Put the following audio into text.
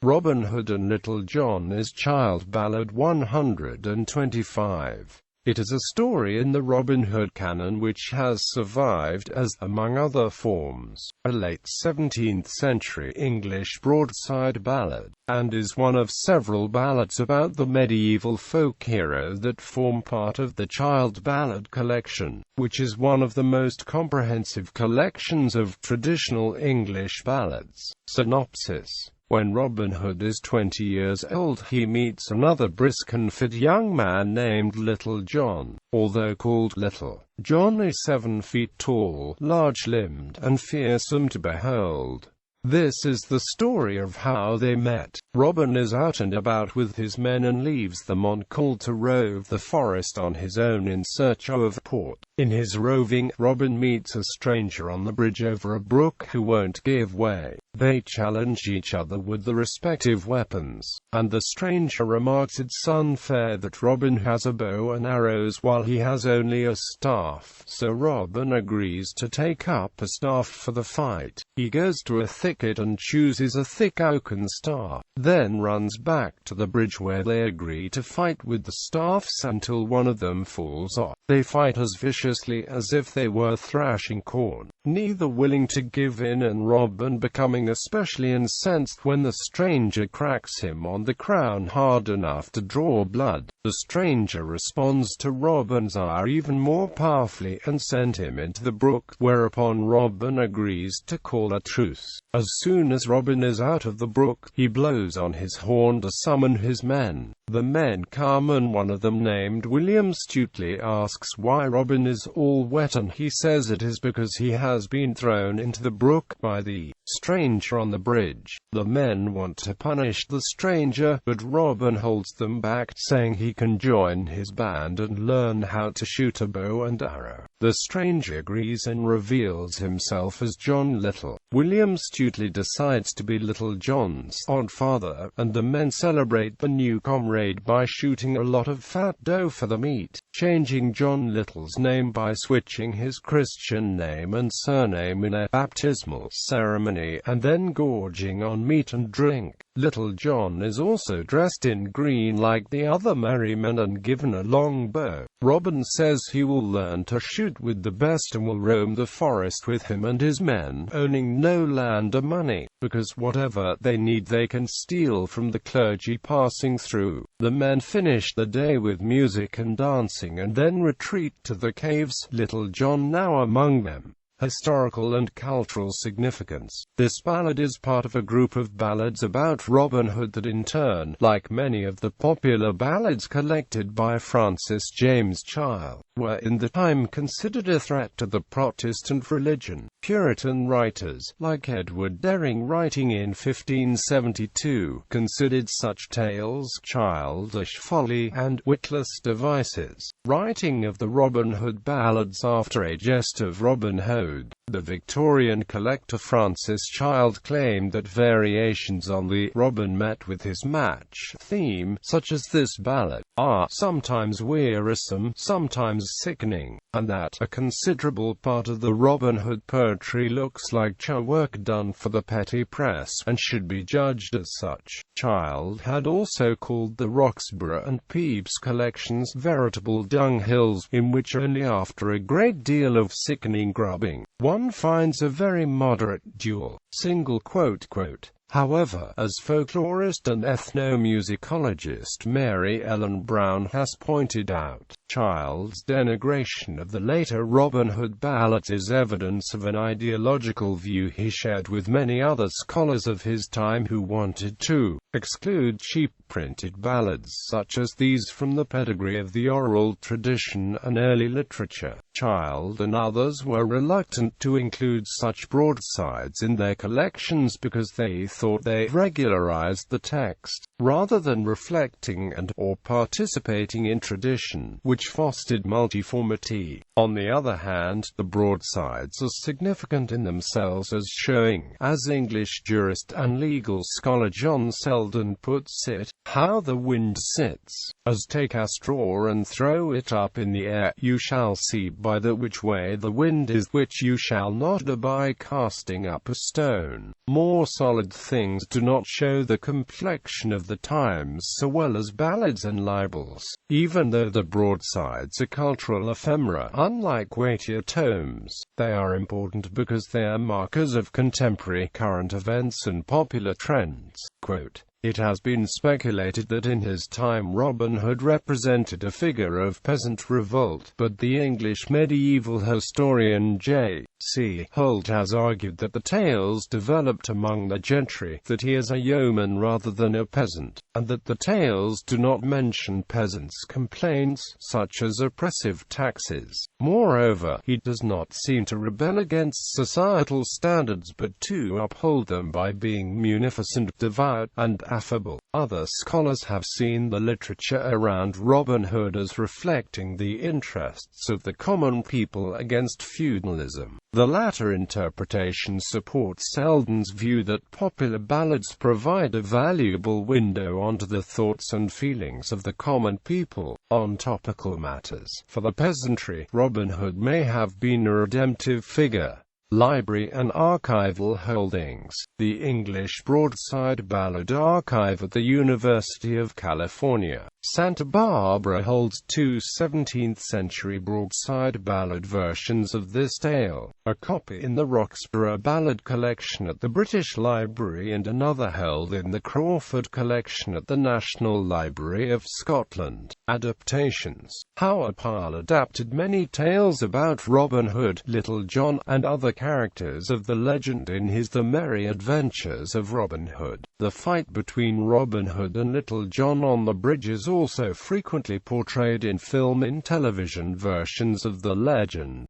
Robin Hood and Little John is Child Ballad 125. It is a story in the Robin Hood canon which has survived as, among other forms, a late 17th-century English broadside ballad, and is one of several ballads about the medieval folk hero that form part of the Child Ballad collection, which is one of the most comprehensive collections of traditional English ballads. Synopsis. When Robin Hood is 20 years old, he meets another brisk and fit young man named Little John. Although called Little, John is 7 feet tall, large-limbed, and fearsome to behold. This is the story of how they met. Robin is out and about with his men and leaves them on call to rove the forest on his own in search of port. In his roving, Robin meets a stranger on the bridge over a brook who won't give way. They challenge each other with the respective weapons, and the stranger remarks it's unfair that Robin has a bow and arrows while he has only a staff. So Robin agrees to take up a staff for the fight. He goes to a thicket and chooses a thick oaken staff, then runs back to the bridge where they agree to fight with the staffs until one of them falls off. They fight as viciously as if they were thrashing corn, neither willing to give in, and Robin becoming especially incensed when the stranger cracks him on the crown hard enough to draw blood. The stranger responds to Robin's ire even more powerfully and sends him into the brook, whereupon Robin agrees to call a truce. As soon as Robin is out of the brook, he blows on his horn to summon his men. The men come, and one of them, named William, astutely asks why Robin is all wet, and he says it is because he has been thrown into the brook by the stranger on the bridge. The men want to punish the stranger, but Robin holds them back, saying he can join his band and learn how to shoot a bow and arrow. The stranger agrees and reveals himself as John Little. William astutely decides to be Little John's godfather, and the men celebrate the new comrade by shooting a lot of fat doe for the meat, changing John Little's name by switching his Christian name and surname in a baptismal ceremony, and then gorging on meat and drink. Little John is also dressed in green like the other merry men and given a long bow. Robin says he will learn to shoot with the best and will roam the forest with him and his men, owning no land or money, because whatever they need they can steal from the clergy passing through. The men finish the day with music and dancing and then retreat to the caves, Little John now among them. Historical and cultural significance. This ballad is part of a group of ballads about Robin Hood that in turn, like many of the popular ballads collected by Francis James Child, were in the time considered a threat to the Protestant religion. Puritan writers, like Edward Dering writing in 1572, considered such tales childish folly and witless devices. Writing of the Robin Hood ballads after a jest of Robin Hood, the Victorian collector Francis Child claimed that variations on the Robin met with his match theme, such as this ballad, are sometimes wearisome, sometimes sickening, and that a considerable part of the Robin Hood poetry looks like work done for the petty press, and should be judged as such. Child had also called the Roxburgh and Pepys collections veritable dunghills, in which only after a great deal of sickening grubbing, one finds a very moderate dual, single quote. However, as folklorist and ethnomusicologist Mary Ellen Brown has pointed out, Child's denigration of the later Robin Hood ballads is evidence of an ideological view he shared with many other scholars of his time who wanted to exclude cheap printed ballads such as these from the pedigree of the oral tradition and early literature. Child and others were reluctant to include such broadsides in their collections because they thought they regularized the text, rather than reflecting and or participating in tradition, which which fostered multiformity. On the other hand, the broadsides are significant in themselves as showing, as English jurist and legal scholar John Selden puts it, how the wind sits, as take a straw and throw it up in the air, you shall see by the which way the wind is, which you shall not do by casting up a stone. More solid things do not show the complexion of the times so well as ballads and libels. Even though the broadsides are cultural ephemera, unlike weightier tomes, they are important because they are markers of contemporary current events and popular trends. Quote, "It has been speculated that in his time Robin Hood represented a figure of peasant revolt, but the English medieval historian J.C. Holt has argued that the tales developed among the gentry, that he is a yeoman rather than a peasant, and that the tales do not mention peasants' complaints, such as oppressive taxes. Moreover, he does not seem to rebel against societal standards but to uphold them by being munificent, devout, and affable." Other scholars have seen the literature around Robin Hood as reflecting the interests of the common people against feudalism. The latter interpretation supports Selden's view that popular ballads provide a valuable window onto the thoughts and feelings of the common people on topical matters. For the peasantry, Robin Hood may have been a redemptive figure. Library and Archival Holdings. The English Broadside Ballad Archive at the University of California, Santa Barbara holds two 17th-century broadside ballad versions of this tale, a copy in the Roxburgh Ballad Collection at the British Library and another held in the Crawford Collection at the National Library of Scotland. Adaptations. Howard Pyle adapted many tales about Robin Hood, Little John, and other characters of the legend in his The Merry Adventures of Robin Hood. The fight between Robin Hood and Little John on the bridge is also frequently portrayed in film and television versions of the legend.